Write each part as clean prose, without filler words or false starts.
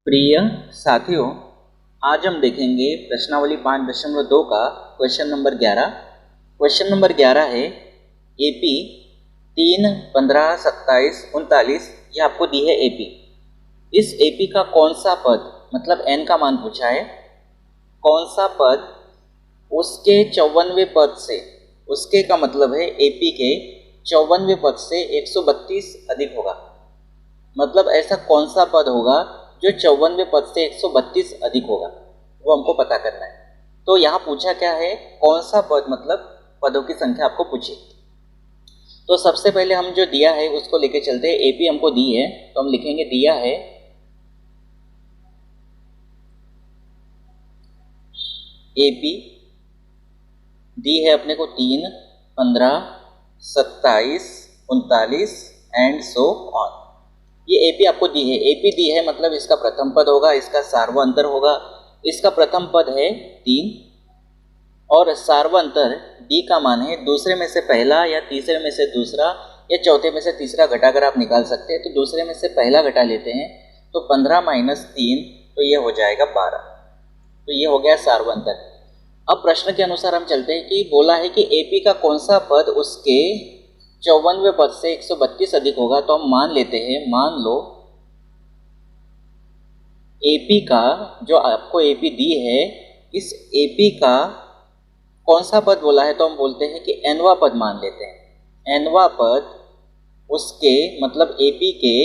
प्रिय साथियों, आज हम देखेंगे प्रश्नावली 5.2 का क्वेश्चन नंबर 11। क्वेश्चन नंबर 11 है एपी 3, 15, 27, 39। ये आपको दी है एपी। इस एपी का कौन सा पद, मतलब एन का मान पूछा है, कौन सा पद उसके 54वें पद से, उसके का मतलब है एपी के 54वें पद से 132 अधिक होगा। मतलब ऐसा कौन सा पद होगा जो 54वें पद से 132 अधिक होगा, वो हमको पता करना है। तो यहाँ पूछा क्या है, कौन सा पद, मतलब पदों की संख्या आपको पूछी। तो सबसे पहले हम जो दिया है उसको लेके चलते हैं। एपी हमको दी है तो हम लिखेंगे दिया है एपी, दी है अपने को 3, 15, 27, 39 एंड सो ऑन। ये एपी आपको दी है। एपी दी है मतलब इसका प्रथम पद होगा, इसका सार्वअंतर होगा। इसका प्रथम पद है 3 और सार्वअंतर डी का मान है दूसरे में से पहला या तीसरे में से दूसरा या चौथे में से तीसरा घटाकर आप निकाल सकते हैं। तो दूसरे में से पहला घटा लेते हैं तो 15 - 3, तो ये हो जाएगा 12। तो ये हो गया सार्वअंतर। अब प्रश्न के अनुसार हम चलते हैं कि बोला है कि एपी का कौन सा पद उसके 54वें पद से 132 अधिक होगा। तो हम मान लेते हैं, मान लो एपी का, जो आपको एपी दी है, इस एपी का कौन सा पद बोला है, तो हम बोलते हैं कि एनवा पद मान लेते हैं। एनवा पद उसके, मतलब एपी के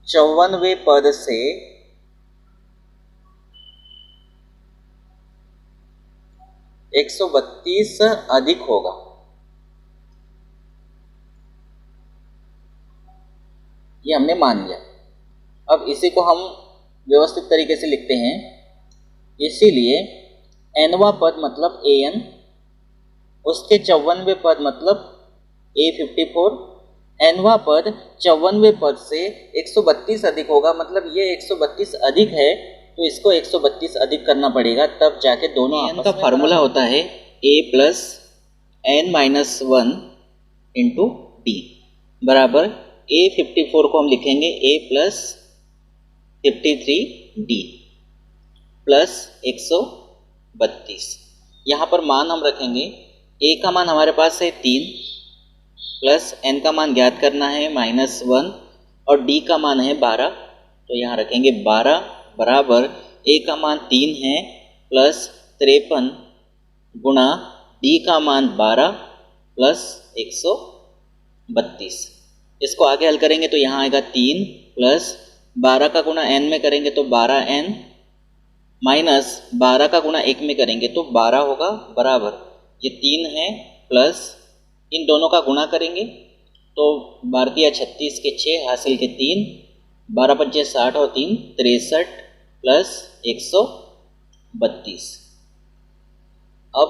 54वें पद से 132 अधिक होगा। ये हमने मान लिया। अब इसी को हम व्यवस्थित तरीके से लिखते हैं। इसीलिए एनवा पद मतलब एन, उसके 54वें पद मतलब A54। एनवा पद 54वें पद से 132 अधिक होगा, मतलब ये 132 अधिक है तो इसको 132 अधिक करना पड़ेगा, तब जाके दोनों आपस में। का फार्मूला होता है A + n-1 × D बराबर A54 को हम लिखेंगे A + 53D + 132। यहाँ पर मान हम रखेंगे, A का मान हमारे पास है 3 प्लस n का मान ज्ञात करना है -1 और D का मान है 12। तो यहाँ रखेंगे 12 बराबर A का मान 3 है प्लस 53 गुणा D का मान 12 प्लस 132। इसको आगे हल करेंगे तो यहाँ आएगा 3 प्लस 12 का गुणा n में करेंगे तो 12n माइनस 12 का गुणा 1 में करेंगे तो 12 होगा बराबर, ये 3 है प्लस इन दोनों का गुणा करेंगे तो 12 × 36 के 6 हासिल के 3, 12 × 5 = 60 और 3 = 63 प्लस 132। अब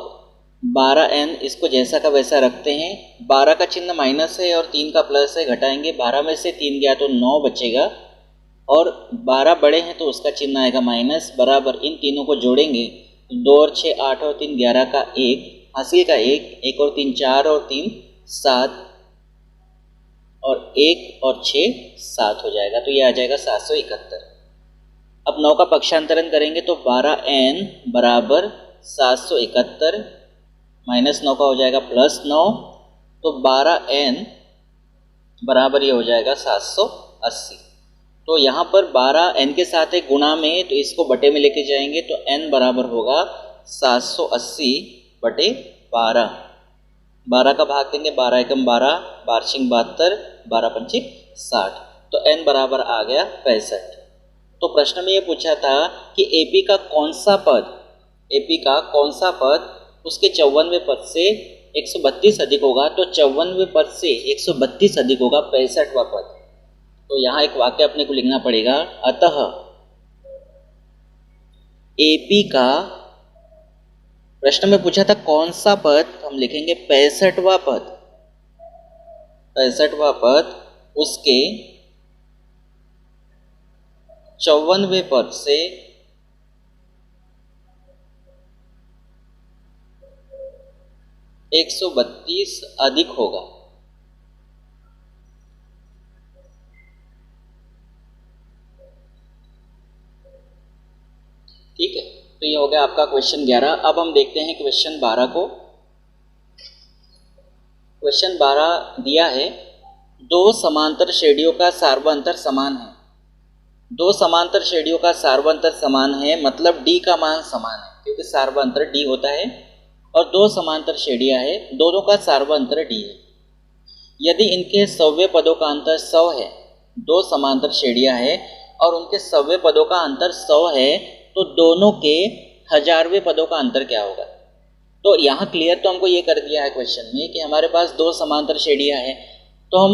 12n इसको जैसा का वैसा रखते हैं। 12 का चिन्ह माइनस है और 3 का प्लस है, घटाएंगे। 12 में से 3 गया तो 9 बचेगा और 12 बड़े हैं तो उसका चिन्ह आएगा माइनस बराबर, इन तीनों को जोड़ेंगे 2 और 6 8 और 3 11 का 1 हासिल का 1, 1 और 3 4 और 3 7 और 1 और 6 7 हो जाएगा। तो ये आ जाएगा 771। अब 9 का पक्षांतरण करेंगे तो 12n बराबर 771 माइनस 9 का हो जाएगा +9, तो 12n बराबर ये हो जाएगा 780। तो यहाँ पर 12n के साथ एक गुणा में, तो इसको बटे में लेके जाएंगे तो n बराबर होगा 780 बटे 12। 12 का भाग देंगे, 12 × 12 = 72, 12 × 5 = 60। तो n बराबर आ गया 65। तो प्रश्न में ये पूछा था कि एपी का कौन सा पद, एपी का कौन सा पद उसके 54वें पद से 132 अधिक होगा। तो 54वें पद से 132 अधिक होगा 65वां पद। तो यहाँ एक वाक्य अपने को लिखना पड़ेगा, अतः एपी का, प्रश्न में पूछा था कौन सा पद, तो हम लिखेंगे 65वां पद। 65वां पद उसके 54वें पद से 132 अधिक होगा। ठीक है, तो ये हो गया आपका क्वेश्चन 11। अब हम देखते हैं क्वेश्चन 12 को। क्वेश्चन 12 दिया है, दो समांतर श्रेणियों का सार्वअंतर समान है। दो समांतर श्रेणियों का सार्वअंतर समान है मतलब d का मान समान है, क्योंकि सार्वअंतर d होता है, और दो समांतर श्रेणियां हैं, दोनों का सार्वअंतर d है। यदि इनके सव्य पदों का अंतर 100 है, दो समांतर श्रेणियां हैं और उनके सव्य पदों का अंतर 100 है, तो दोनों के हजारवें पदों का अंतर क्या होगा। तो यहाँ क्लियर तो हमको ये कर दिया है क्वेश्चन में कि हमारे पास दो समांतर श्रेणियां हैं, तो हम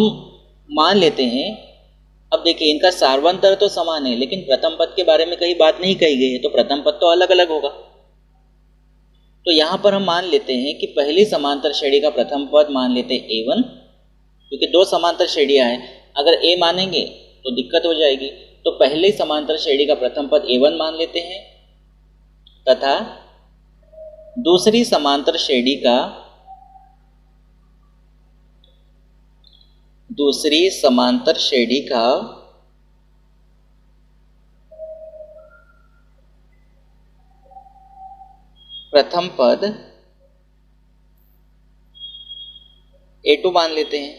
मान लेते हैं। अब देखिए, इनका सार्वअंतर तो समान है, लेकिन प्रथम पद के बारे में कहीं बात नहीं कही गई है, तो प्रथम पद तो अलग अलग होगा। तो यहाँ पर हम मान लेते हैं कि पहली समांतर श्रेणी का प्रथम पद मान लेते हैं A1, क्योंकि दो समांतर श्रेणियां हैं, अगर A मानेंगे तो दिक्कत हो जाएगी। तो पहली समांतर श्रेणी का प्रथम पद A1 मान लेते हैं, तथा दूसरी समांतर श्रेणी का प्रथम पद A2 मान लेते हैं,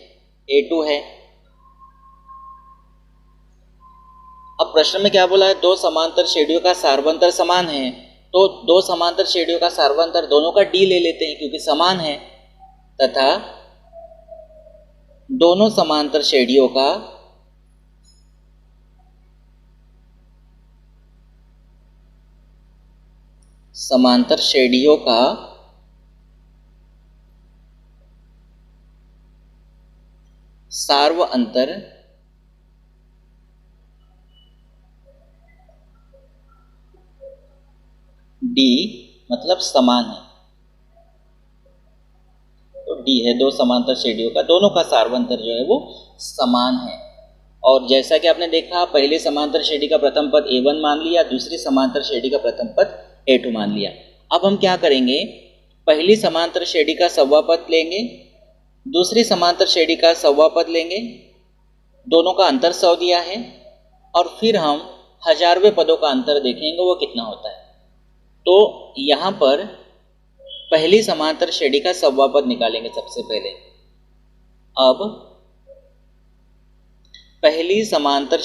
A2 है। अब प्रश्न में क्या बोला है, दो समांतर श्रेणियों का सार्वअंतर समान है, तो दो समांतर श्रेणियों का सार्वअंतर दोनों का d ले लेते हैं क्योंकि समान है, तथा दोनों समांतर श्रेणियों का सार्वअंतर d मतलब समान है। तो d है, दो समांतर श्रेणियों का दोनों का सार्वअंतर जो है वो समान है। और जैसा कि आपने देखा, पहली समांतर श्रेणी का प्रथम पद A1 मान लिया, दूसरी समांतर श्रेणी का प्रथम पद A2 मान लिया। अब हम क्या करेंगे, पहली समांतर श्रेणी का सव्वा पद लेंगे, दूसरी समांतर श्रेणी का सव्वा पद लेंगे, दोनों का अंतर 100 दिया है, और फिर हम हजारवें पदों का अंतर देखेंगे वो कितना होता है। तो यहाँ पर पहली समांतर श्रेणी का सव्वा पद निकालेंगे सबसे पहले। अब पहली समांतर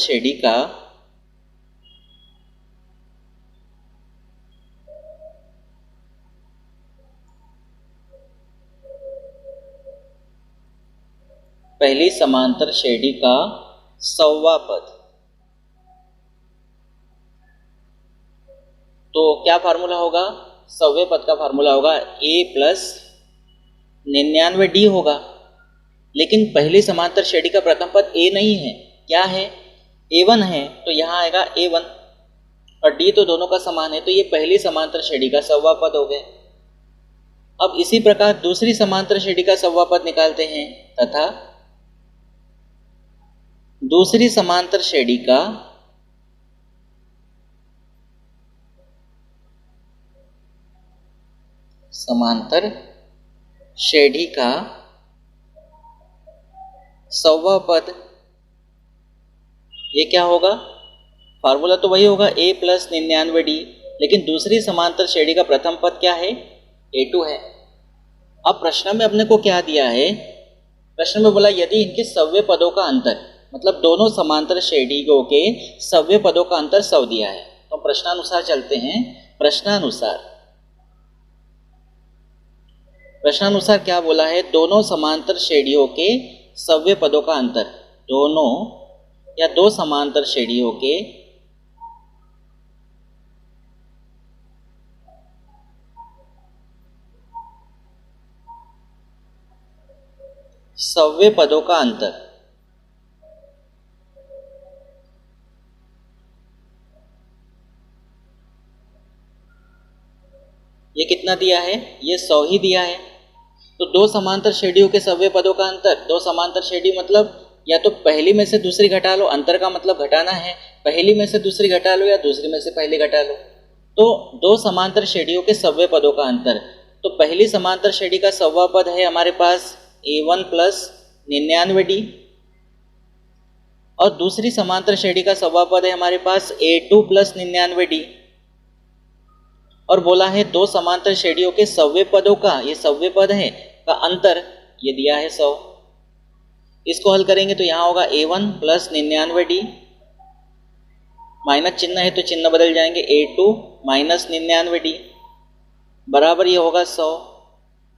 श्रेणी का सव्वा पद, तो क्या फार्मूला होगा, सव्वे पद का फार्मूला होगा A प्लस 99D होगा। लेकिन पहली समांतर श्रेणी का प्रथम पद A नहीं है, क्या है, A1 है, तो यहाँ आएगा A1, और D तो दोनों का समान है, तो ये पहली समांतर श्रेणी का सव्वा पद हो गया। अब इसी प्रकार दूसरी समांतर श्रेणी का सव्वा पद निकालते हैं, तथा दूसरी समांतर श्रेणी का सव्वा पद, ये क्या होगा, फार्मूला तो वही होगा A प्लस 99D, लेकिन दूसरी समांतर श्रेणी का प्रथम पद क्या है, A2 है। अब प्रश्न में अपने को क्या दिया है, प्रश्न में बोला यदि इनके सव्य पदों का अंतर, मतलब दोनों समांतर श्रेणियों के सव्य पदों का अंतर 100 दिया है। तो प्रश्नानुसार चलते हैं। प्रश्नानुसार क्या बोला है, दोनों समांतर श्रेणियों के सव्य पदों का अंतर, दोनों या दो समांतर श्रेणियों के सव्य पदों का अंतर, ये कितना दिया है, ये 100 ही दिया है। तो दो समांतर श्रेणियों के सव्य पदों का अंतर, दो समांतर श्रेणी मतलब या तो पहली में से दूसरी घटा लो, अंतर का मतलब घटाना है, पहली में से दूसरी घटा लो या दूसरी में से पहली घटा लो। तो दो समांतर श्रेणियों के सव्य पदों का अंतर, तो पहली समांतर श्रेणी का सव्वा पद है हमारे पास A1 प्लस 99D, और दूसरी समांतर श्रेणी का सव्वा पद है हमारे पास A2 प्लस 99D। और बोला है दो समांतर श्रेणियों के सव्य पदों का, ये सव्य पद है, का अंतर ये दिया है 100। इसको हल करेंगे तो यहाँ होगा A1 प्लस 99D, माइनस चिन्ह है तो चिन्ह बदल जाएंगे, A2 माइनस 99D बराबर ये होगा 100।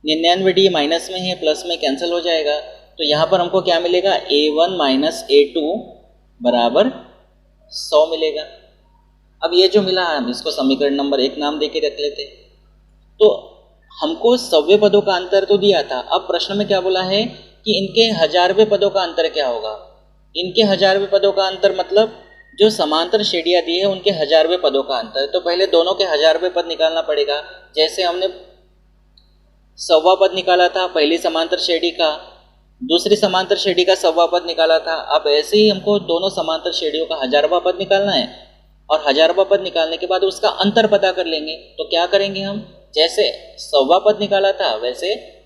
99D माइनस में है, प्लस में कैंसिल हो जाएगा, तो यहाँ पर हमको क्या मिलेगा, A1 माइनस A2 बराबर 100 मिलेगा। अब ये जो मिला हम इसको समीकरण नंबर 1 नाम देके रख लेते हैं। तो हमको सव्य पदों का अंतर तो दिया था, अब प्रश्न में क्या बोला है कि इनके हजारवें पदों का अंतर क्या होगा। इनके हजारवें पदों का अंतर मतलब जो समांतर श्रेणियाँ दी है उनके हजारवें पदों का अंतर। तो पहले दोनों के हजारवें पद निकालना पड़ेगा। जैसे हमने 100वां पद निकाला था पहली समांतर श्रेणी का, दूसरी समांतर श्रेणी का 100वां पद निकाला था, अब ऐसे ही हमको दोनों समांतर श्रेणियों का हजारवां पद निकालना है, और हजारवां पद निकालने के बाद उसका अंतर पता कर लेंगे। तो क्या करेंगे हम, जैसे 100वां पद निकाला था वैसे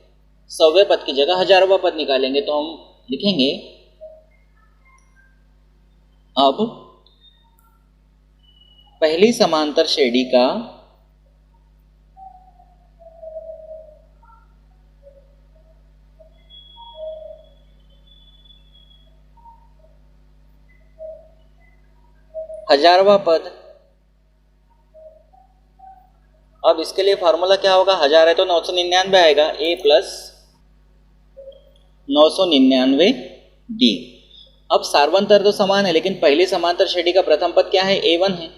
100वें पद की जगह हजारवां पद निकालेंगे। तो हम लिखेंगे अब पहली समांतर श्रेणी का हजारवां पद। अब इसके लिए फार्मूला क्या होगा, 1000 है तो 999 आएगा, A प्लस 999D। अब सार्वंतर तो समान है, लेकिन पहली समांतर श्रेणी का प्रथम पद क्या है, A1 है।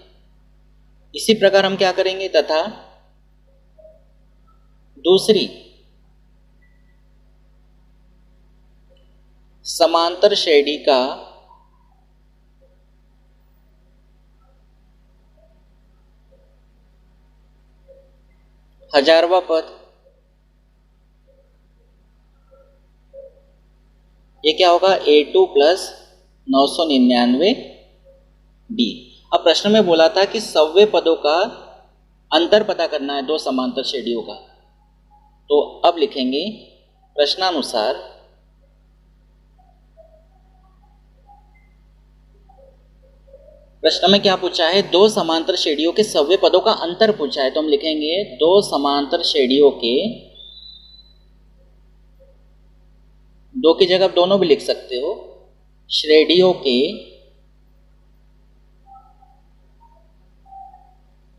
इसी प्रकार हम क्या करेंगे, तथा दूसरी समांतर श्रेणी का हजारवां पद, ये क्या होगा, A2 प्लस 999D। अब प्रश्न में बोला था कि सव्य पदों का अंतर पता करना है दो समांतर श्रेणियों का। तो अब लिखेंगे प्रश्नानुसार प्रश्न में क्या पूछा है, दो समांतर श्रेणियों के सव्य पदों का अंतर पूछा है। तो हम लिखेंगे दो समांतर श्रेणियों के, दो की जगह आप दोनों भी लिख सकते हो, श्रेणियों के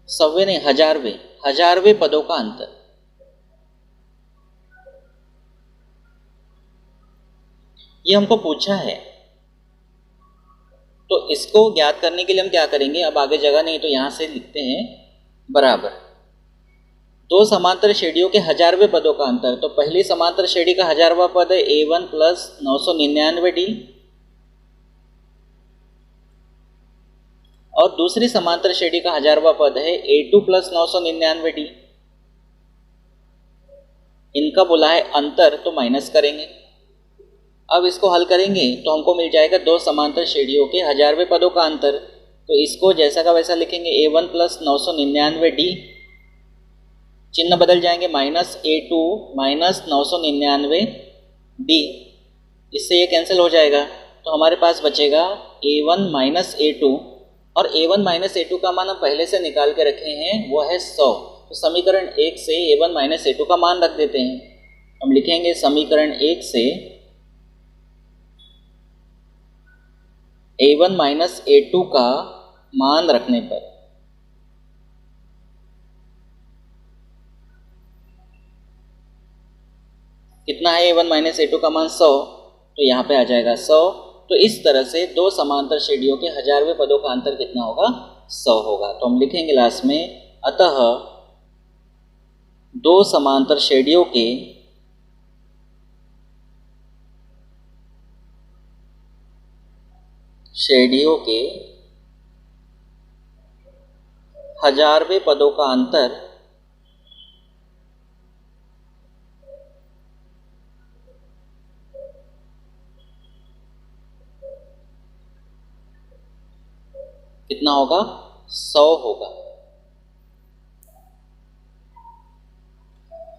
सव्य नहीं हजारवें पदों का अंतर। ये हमको पूछा है, तो इसको ज्ञात करने के लिए हम क्या करेंगे, अब आगे जगह नहीं तो यहाँ से लिखते हैं बराबर दो समांतर श्रेणियों के हजारवें पदों का अंतर। तो पहली समांतर श्रेणी का हजारवां पद है A1 प्लस 999D, और दूसरी समांतर श्रेणी का हजारवां पद है A2 प्लस 999D। इनका बोला है अंतर, तो माइनस करेंगे। अब इसको हल करेंगे तो हमको मिल जाएगा दो समांतर श्रेणियों के हजारवें पदों का अंतर। तो इसको जैसा का वैसा लिखेंगे, A1 प्लस 999D, चिन्ह बदल जाएंगे, माइनस A2 माइनस 999D, इससे ये कैंसिल हो जाएगा। तो हमारे पास बचेगा A1 माइनस A2, और A1 माइनस A2 का मान हम पहले से निकाल के रखे हैं, वो है 100। तो समीकरण 1 से A1 माइनस A2 का मान रख देते हैं। हम लिखेंगे समीकरण 1 से A1 माइनस A2 का मान रखने पर कितना है, A1 माइनस A2 का मान 100, तो यहाँ पे आ जाएगा 100। तो इस तरह से दो समांतर श्रेणियों के हजारवें पदों का अंतर कितना होगा, 100 होगा। तो हम लिखेंगे लास्ट में, अतः दो समांतर श्रेणियों के हजारवें पदों का अंतर कितना होगा, 100 होगा।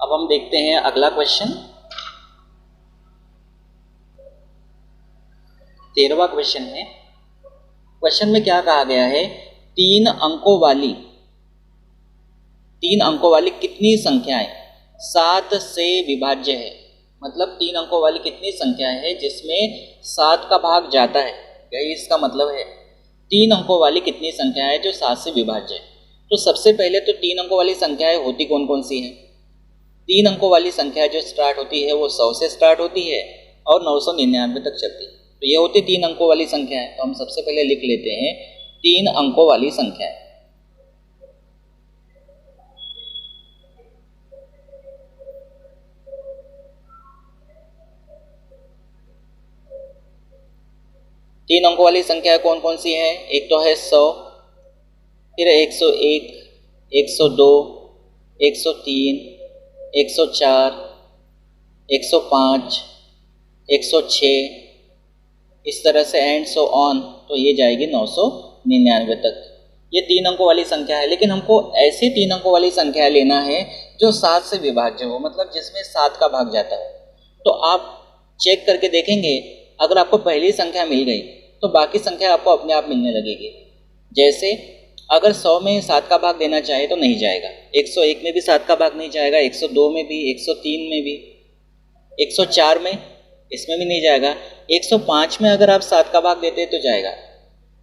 अब हम देखते हैं अगला क्वेश्चन, 13वां क्वेश्चन है। क्वेश्चन में क्या कहा गया है, 3 अंकों वाली 3 अंकों वाली कितनी संख्याएं 7 से विभाज्य है। मतलब 3 अंकों वाली कितनी संख्याएं है जिसमें 7 का भाग जाता है, यही इसका मतलब है। 3 अंकों वाली कितनी संख्याएं है जो 7 से विभाज्य है। तो सबसे पहले तो 3 अंकों वाली संख्याएं होती कौन कौन सी हैं? 3 अंकों वाली संख्या जो स्टार्ट होती है वो 100 से स्टार्ट होती है और 999 तक चलती है। तो ये होती 3 अंकों वाली संख्या है। तो हम सबसे पहले लिख लेते हैं 3 अंकों वाली संख्या है। तीन अंकों वाली संख्या कौन कौन सी है? एक तो है 100, फिर 101, 102, 103, 104, 105, 106, इस तरह से एंड सो ऑन। तो ये जाएगी 999 तक। ये 3 अंकों वाली संख्या है, लेकिन हमको ऐसी 3 अंकों वाली संख्या लेना है जो 7 से विभाज्य हो, मतलब जिसमें 7 का भाग जाता है। तो आप चेक करके देखेंगे, अगर आपको पहली संख्या मिल गई तो बाकी संख्या आपको अपने आप मिलने लगेगी। जैसे अगर 100 में 7 का भाग देना चाहे तो नहीं जाएगा, 101 में भी 7 का भाग नहीं जाएगा, 102 में भी, 103 में भी, 104 में, इसमें भी नहीं जाएगा। 105 में अगर आप 7 का भाग देते तो जाएगा,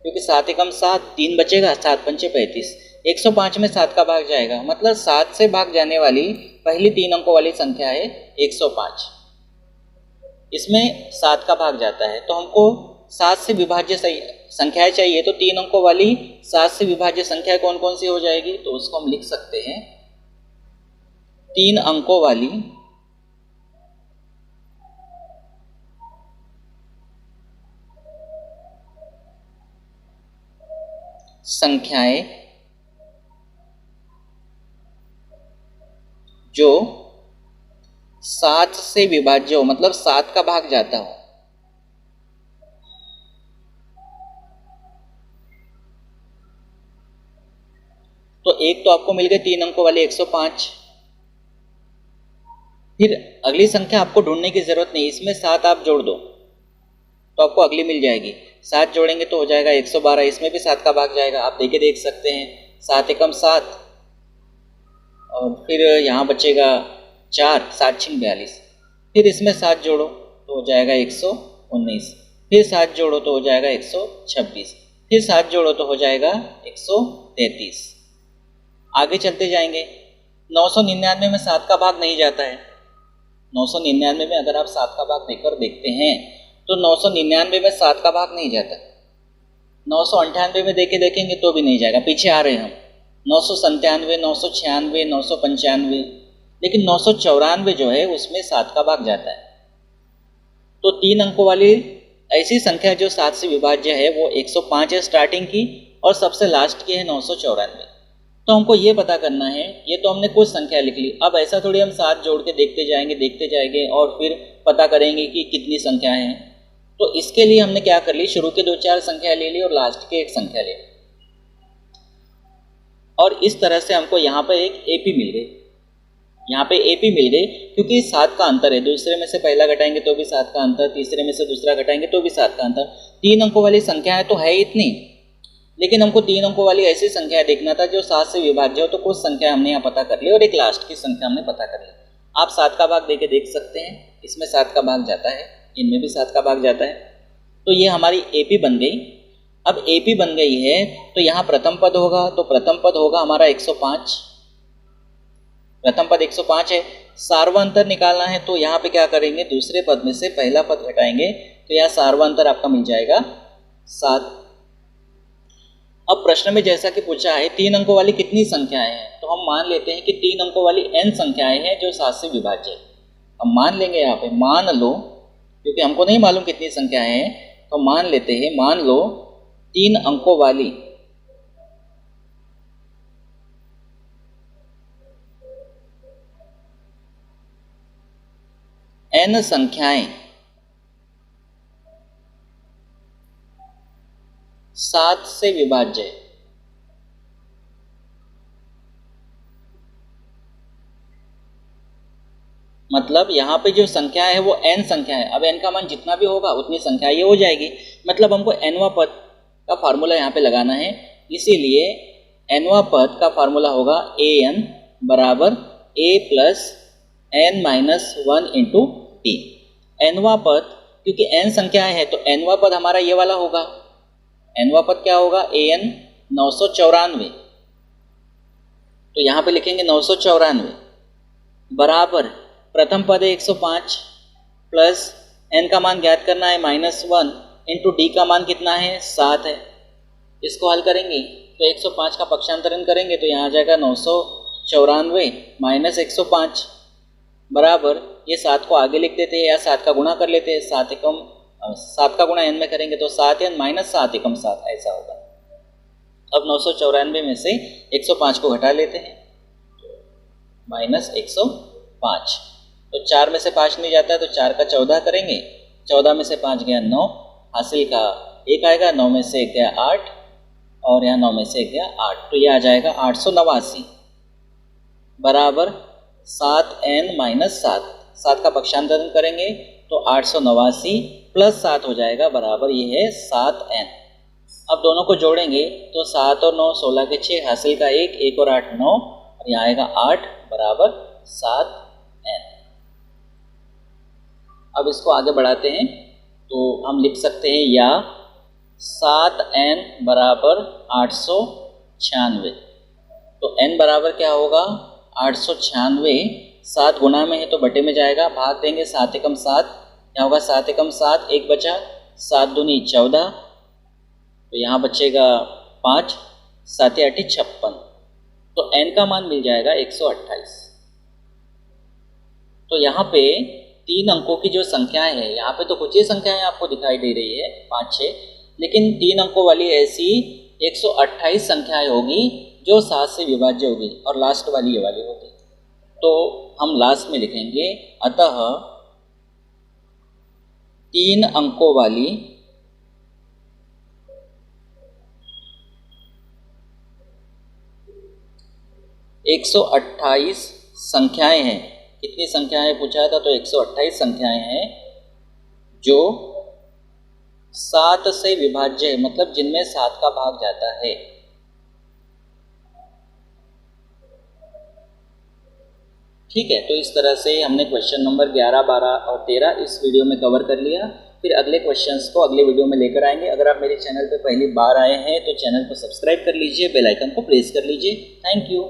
क्योंकि 7 एकम 7, 3 बचेगा, 7 पंचे 35। 105 में 7 का भाग जाएगा, मतलब 7 से भाग जाने वाली पहली 3 अंकों वाली संख्या है 105। इसमें 7 का भाग जाता है। तो हमको 7 से विभाज्य संख्याएं चाहिए, तो 3 अंकों वाली 7 से विभाज्य संख्या कौन कौन सी हो जाएगी? तो उसको हम लिख सकते हैं 3 अंकों वाली संख्याएं जो 7 से विभाज्य हो, मतलब 7 का भाग जाता हो। तो एक तो आपको मिल गए 3 अंकों वाले 105। फिर अगली संख्या आपको ढूंढने की जरूरत नहीं, इसमें 7 आप जोड़ दो तो आपको अगली मिल जाएगी। 7 जोड़ेंगे तो हो जाएगा 112, इसमें भी 7 का भाग जाएगा। आप देख सकते हैं, 7 एकम 7 और फिर यहाँ बचेगा 4, 7 छिन 42। फिर इसमें 7 जोड़ो तो हो जाएगा 119, फिर 7 जोड़ो तो हो जाएगा 126, फिर 7 जोड़ो तो हो जाएगा 133। आगे चलते जाएंगे। 999 में 7 का भाग नहीं जाता है। 999 में अगर आप 7 का भाग देकर देखते हैं तो 999 में 7 का भाग नहीं जाता। 998 में देखेंगे तो भी नहीं जाएगा, पीछे आ रहे हैं हम। 997, 996, 995, लेकिन 994 जो है उसमें 7 का भाग जाता है। तो 3 अंकों वाली ऐसी संख्या जो 7 से विभाज्य है वो 105 है स्टार्टिंग की, और सबसे लास्ट की है 994। तो हमको ये पता करना है, ये तो हमने कुछ संख्या लिख ली। अब ऐसा थोड़ी हम 7 जोड़ के देखते जाएंगे और फिर पता करेंगे कि कितनी संख्या है। तो इसके लिए हमने क्या कर ली, शुरू के 2-4 संख्या ले ली और लास्ट के एक संख्या ले ली, और इस तरह से हमको यहाँ पर एक एपी मिल गई। यहाँ पे एपी मिल गई क्योंकि 7 का अंतर है। दूसरे में से पहला घटाएंगे तो भी 7 का अंतर, तीसरे में से दूसरा घटाएंगे तो भी 7 का अंतर। 3 अंकों वाली संख्याएं तो है इतनी, लेकिन हमको 3 अंकों वाली ऐसी संख्या देखना था जो 7 से विभाज्य हो। तो कुछ संख्या हमने यहाँ पता कर ली और एक लास्ट की संख्या हमने पता कर ली। आप 7 का भाग देके देख सकते हैं, इसमें 7 का भाग जाता है, इनमें भी 7 का भाग जाता है। तो ये हमारी एपी बन गई। अब एपी बन गई है तो यहाँ प्रथम पद होगा, तो प्रथम पद होगा हमारा 105। प्रथम पद 105 है। सार्वंतर निकालना है तो यहाँ पे क्या करेंगे, दूसरे पद में से पहला पद घटाएंगे तो यहाँ सार्वंतर आपका मिल जाएगा 7। अब प्रश्न में जैसा कि पूछा है 3 अंकों वाली कितनी संख्याएं हैं, तो हम मान लेते हैं कि 3 अंकों वाली n संख्याएं हैं जो 7 से विभाज्य है। हम मान लेंगे यहाँ पे, मान लो, क्योंकि हमको नहीं मालूम कितनी संख्याएं हैं, तो मान लेते हैं, मान लो 3 अंकों वाली n संख्याएं 7 से विभाज्य है। मतलब यहाँ पे जो संख्या है वो n संख्या है। अब n का मान जितना भी होगा उतनी संख्या ये हो जाएगी। मतलब हमको nवां पद का फार्मूला यहाँ पे लगाना है, इसीलिए nवां पद का फार्मूला होगा an बराबर a plus n minus 1 into T. nवा पद, क्योंकि n संख्याएं हैं तो nवा पद हमारा ये वाला होगा। nवा पद क्या होगा? an 994, तो यहाँ पे लिखेंगे 994 बराबर प्रथम पद है 105 प्लस n का मान ज्ञात करना है -1 इंटू डी का मान कितना है? 7 है। इसको हल करेंगे तो 105 का पक्षांतरण करेंगे तो यहाँ आ जाएगा 994 माइनस 105 बराबर, ये 7 को आगे लिख देते हैं या 7 का गुणा कर लेते हैं। 7 का गुणा n में करेंगे तो 7n माइनस 7 एकम 7 ऐसा होगा। अब 994 में से 105 को घटा लेते हैं, माइनस 105, तो 4 में से 5 नहीं जाता है तो 4 का 14 करेंगे, 14 में से 5 गया 9, हासिल का 1 आएगा, 9 में से 1 गया 8 और यहाँ 9 में से 1 गया 8, तो ये आ जाएगा 889 बराबर 7n माइनस 7। 7 का पक्षांतरण करेंगे तो 889 प्लस 7 हो जाएगा बराबर ये है 7n। अब दोनों को जोड़ेंगे तो 7 और 9 16 के 6, हासिल का 1, 1 और 8 9 और यहाँ आएगा 8 बराबर 7n। अब इसको आगे बढ़ाते हैं तो हम लिख सकते हैं या 7n बराबर 896, तो n बराबर क्या होगा? 896, 7 गुना में है तो बटे में जाएगा, भाग देंगे 7 एकम 7, क्या होगा? 7 एकम 7, 1 बचा, 7 दूनी 14, तो यहाँ बचेगा 5, 7 8 56, तो n का मान मिल जाएगा 128। तो यहाँ पे 3 अंकों की जो संख्याएं हैं, यहाँ पे तो कुछ ही संख्याएं आपको दिखाई दे रही है 5 6, लेकिन 3 अंकों वाली ऐसी 128 संख्याएं होगी जो 7 से विभाज्य होगी और लास्ट वाली ये वाली होगी। तो हम लास्ट में लिखेंगे अतः 3 अंकों वाली 128 संख्याएं हैं। कितनी संख्याएं पूछा था? तो 128 संख्याएं हैं जो 7 से विभाज्य है, मतलब जिनमें 7 का भाग जाता है। ठीक है, तो इस तरह से हमने क्वेश्चन नंबर 11, 12 और 13 इस वीडियो में कवर कर लिया। फिर अगले क्वेश्चंस को अगले वीडियो में लेकर आएंगे। अगर आप मेरे चैनल पर पहली बार आए हैं तो चैनल को सब्सक्राइब कर लीजिए, बेल आइकन को प्रेस कर लीजिए। Thank you.